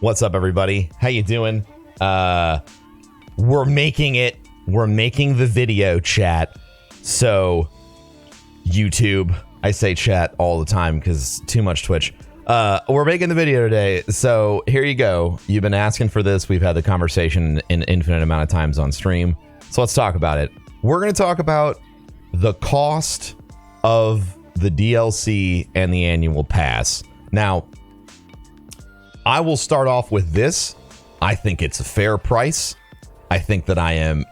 What's up, everybody? How you doing? We're making it. We're making the video, chat. So, YouTube. I say chat all the time because too much Twitch. We're making the video today. So, here you go. You've been asking for this. We've had the conversation an infinite amount of times on stream. So, let's talk about it. We're going to talk about the cost of the DLC and the annual pass. Now, I will start off with this. I think it's a fair price. I think that I'm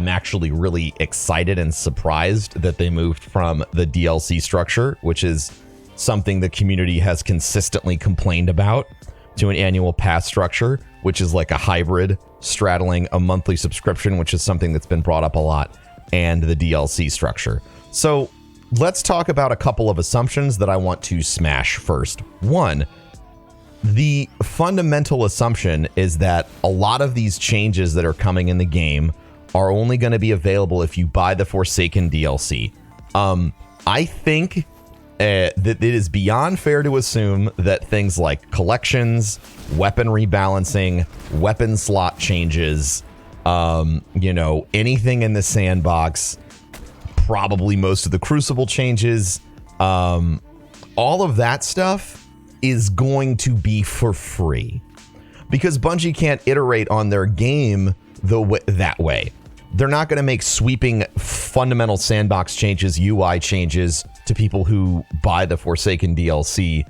actually really excited and surprised that they moved from the DLC structure, which is something the community has consistently complained about, to an annual pass structure, which is like a hybrid straddling a monthly subscription, which is something that's been brought up a lot, and the DLC structure. So let's talk about a couple of assumptions that I want to smash first. One, the fundamental assumption is that a lot of these changes that are coming in the game are only going to be available if you buy the Forsaken DLC. I think that it is beyond fair to assume that things like collections, weapon rebalancing, weapon slot changes, anything in the sandbox, probably most of the Crucible changes, all of that stuff is going to be for free, because Bungie can't iterate on their game that way. They're not going to make sweeping fundamental sandbox changes, UI changes to people who buy the Forsaken DLC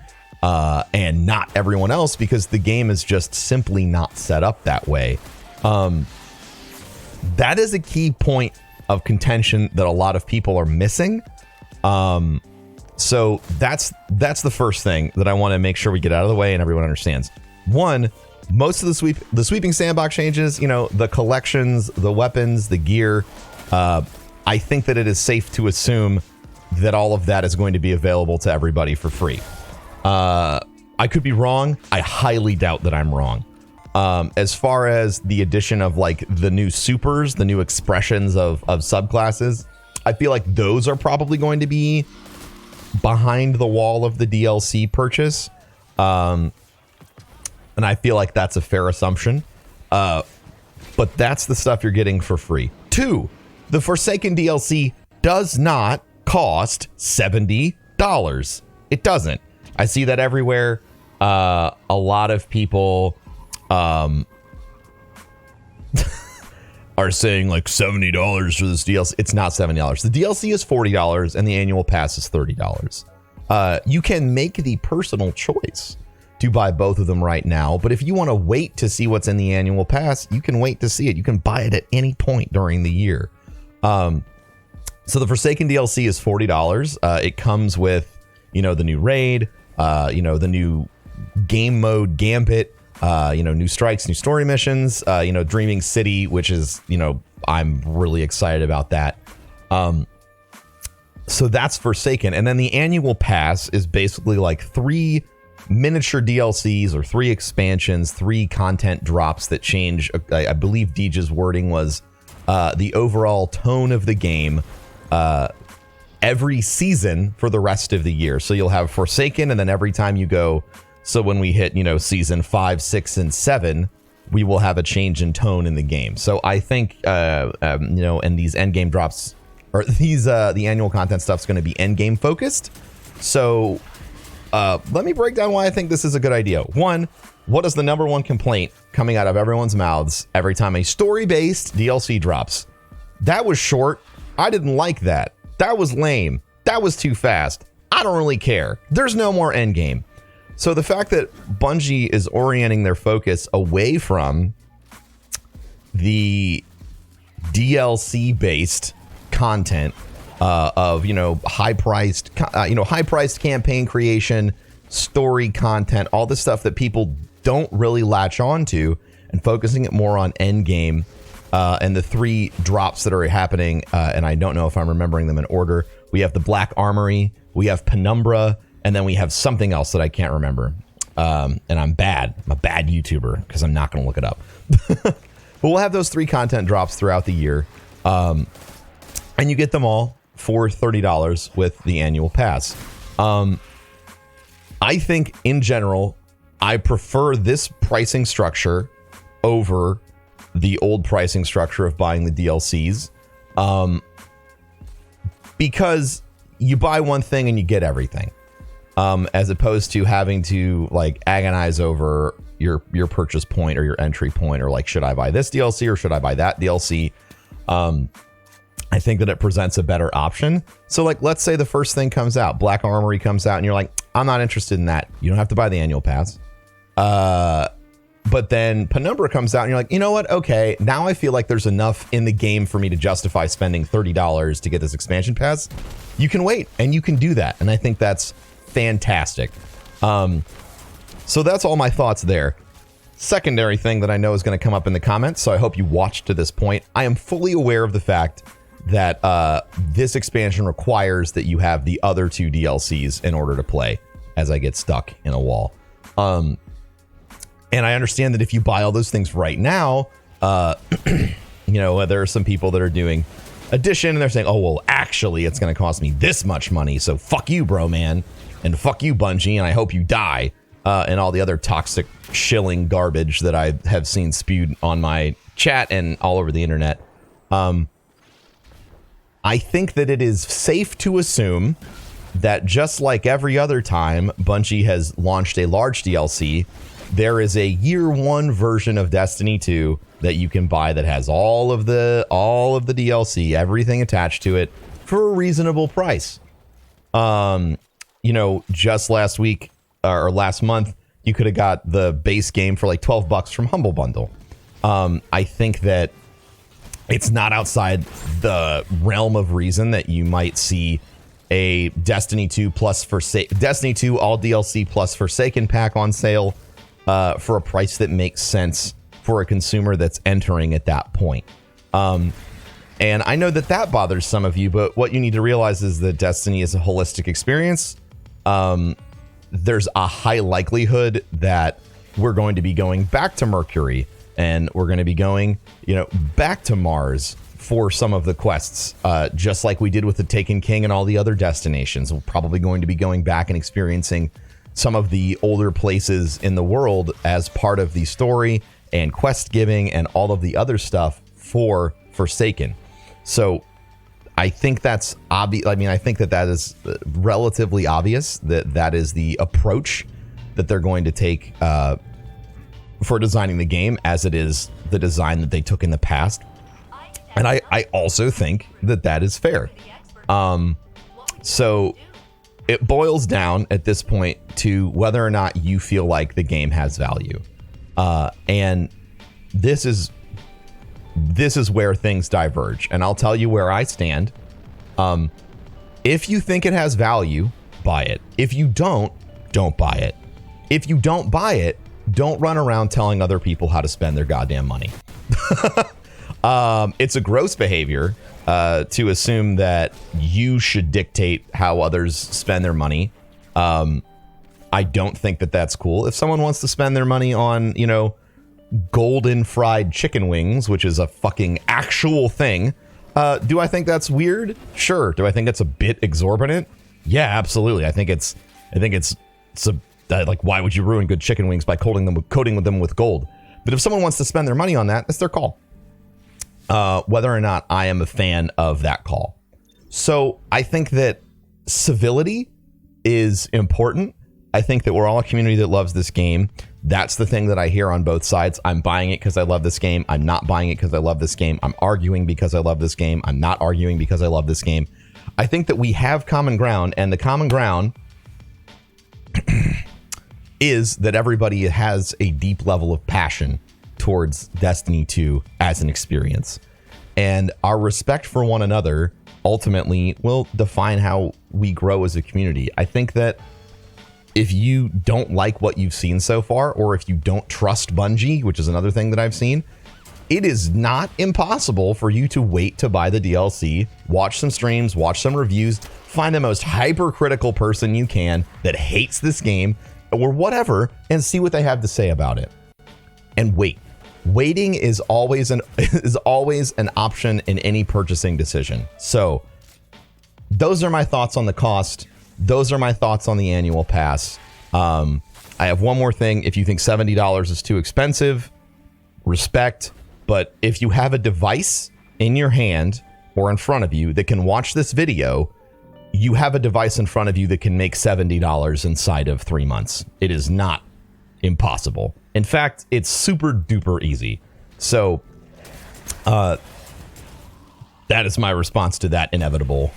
and not everyone else, because the game is just simply not set up that way. That is a key point of contention that a lot of people are missing. So that's the first thing that I want to make sure we get out of the way and everyone understands. One, most of the sweeping sandbox changes, the collections, the weapons, the gear, I think that it is safe to assume that all of that is going to be available to everybody for free. I could be wrong. I highly doubt that I'm wrong. As far as the addition of like the new supers, the new expressions of subclasses, I feel like those are probably going to be behind the wall of the DLC purchase. And I feel like that's a fair assumption. But that's the stuff you're getting for free. Two, the Forsaken DLC does not cost $70. It doesn't. I see that everywhere. A lot of people are saying like $70 for this DLC. It's not $70. The DLC is $40 and the annual pass is $30. You can make the personal choice to buy both of them right now, but if you want to wait to see what's in the annual pass, you can wait to see it. You can buy it at any point during the year. So the Forsaken DLC is $40. It comes with, the new raid, the new game mode Gambit, new strikes, new story missions, Dreaming City, which is, I'm really excited about that. So that's Forsaken. And then the annual pass is basically like 3 miniature DLCs or 3 expansions, 3 content drops that change. I believe Deej's wording was the overall tone of the game every season for the rest of the year. So you'll have Forsaken, and then every time you go, so when we hit, season 5, 6, and 7, we will have a change in tone in the game. So I think, and these endgame drops, or these the annual content stuff is going to be endgame focused. So let me break down why I think this is a good idea. One, what is the number one complaint coming out of everyone's mouths every time a story-based DLC drops? That was short. I didn't like that. That was lame. That was too fast. I don't really care. There's no more endgame. So the fact that Bungie is orienting their focus away from the DLC-based content of high-priced campaign creation, story content, all the stuff that people don't really latch on to, and focusing it more on endgame and the 3 drops that are happening, and I don't know if I'm remembering them in order. We have the Black Armory, we have Penumbra, and then we have something else that I can't remember. And I'm bad. I'm a bad YouTuber because I'm not going to look it up. But we'll have those 3 content drops throughout the year. And you get them all for $30 with the annual pass. I think in general, I prefer this pricing structure over the old pricing structure of buying the DLCs, because you buy one thing and you get everything, as opposed to having to like agonize over your purchase point or your entry point, or like, should I buy this DLC or should I buy that DLC? I think that it presents a better option. So like, let's say the first thing comes out, Black Armory comes out, and you're like, I'm not interested in that. You don't have to buy the annual pass. But then Penumbra comes out and you're like, you know what? Okay, now I feel like there's enough in the game for me to justify spending $30 to get this expansion pass. You can wait, and you can do that. And I think that's fantastic. So that's all my thoughts there. Secondary thing that I know is going to come up in the comments, so I hope you watched to this point. I am fully aware of the fact that this expansion requires that you have the other 2 DLCs in order to play, as I get stuck in a wall. And I understand that if you buy all those things right now, you know, there are some people that are doing addition and they're saying, oh, well, actually, it's going to cost me this much money. So fuck you, Broman, and fuck you, Bungie, and I hope you die. And all the other toxic shilling garbage that I have seen spewed on my chat and all over the internet. I think that it is safe to assume that just like every other time Bungie has launched a large DLC, there is a year 1 version of Destiny 2 that you can buy that has all of the DLC, everything attached to it, for a reasonable price. You know, just last week or last month, you could have got the base game for like $12 from Humble Bundle. I think that it's not outside the realm of reason that you might see a Destiny 2 Destiny 2 all DLC plus Forsaken pack on sale for a price that makes sense for a consumer that's entering at that point. And I know that that bothers some of you, but what you need to realize is that Destiny is a holistic experience. There's a high likelihood that we're going to be going back to Mercury, and we're going to be going, you know, back to Mars for some of the quests, just like we did with the Taken King and all the other destinations. We're probably going to be going back and experiencing some of the older places in the world as part of the story and quest giving and all of the other stuff for Forsaken. So I think that's obvious. I mean, I think that that is relatively obvious that that is the approach that they're going to take for designing the game, as it is the design that they took in the past. And I also think that that is fair. So it boils down at this point to whether or not you feel like the game has value. And this is where things diverge. And I'll tell you where I stand. If you think it has value, buy it. If you don't buy it. If you don't buy it, don't run around telling other people how to spend their goddamn money. It's a gross behavior to assume that you should dictate how others spend their money. I don't think that that's cool. If someone wants to spend their money on, you know, golden fried chicken wings, which is a fucking actual thing, do I think that's weird? Sure. Do I think it's a bit exorbitant? Yeah, absolutely. I think it's like, why would you ruin good chicken wings by coating them with gold? But if someone wants to spend their money on that, that's their call. Whether or not I am a fan of that call. So I think that civility is important. I think that we're all a community that loves this game. That's the thing that I hear on both sides. I'm buying it because I love this game. I'm not buying it because I love this game. I'm arguing because I love this game. I'm not arguing because I love this game. I think that we have common ground, and the common ground is that everybody has a deep level of passion towards Destiny 2 as an experience. And our respect for one another ultimately will define how we grow as a community. I think that if you don't like what you've seen so far, or if you don't trust Bungie, which is another thing that I've seen, it is not impossible for you to wait to buy the DLC, watch some streams, watch some reviews, find the most hypercritical person you can that hates this game or whatever, and see what they have to say about it. And wait. Waiting is always an option in any purchasing decision. So those are my thoughts on the cost. Those are my thoughts on the annual pass. I have one more thing. If you think $70 is too expensive, respect. But if you have a device in your hand or in front of you that can watch this video, you have a device in front of you that can make $70 inside of 3 months. It is not impossible. In fact, it's super duper easy. So that is my response to that inevitable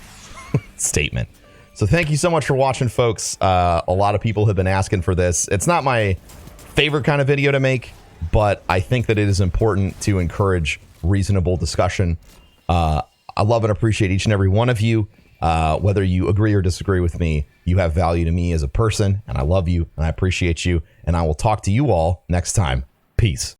statement. So thank you so much for watching, folks. A lot of people have been asking for this. It's not my favorite kind of video to make, but I think that it is important to encourage reasonable discussion. I love and appreciate each and every one of you. Whether you agree or disagree with me, you have value to me as a person, and I love you and I appreciate you, and I will talk to you all next time. Peace.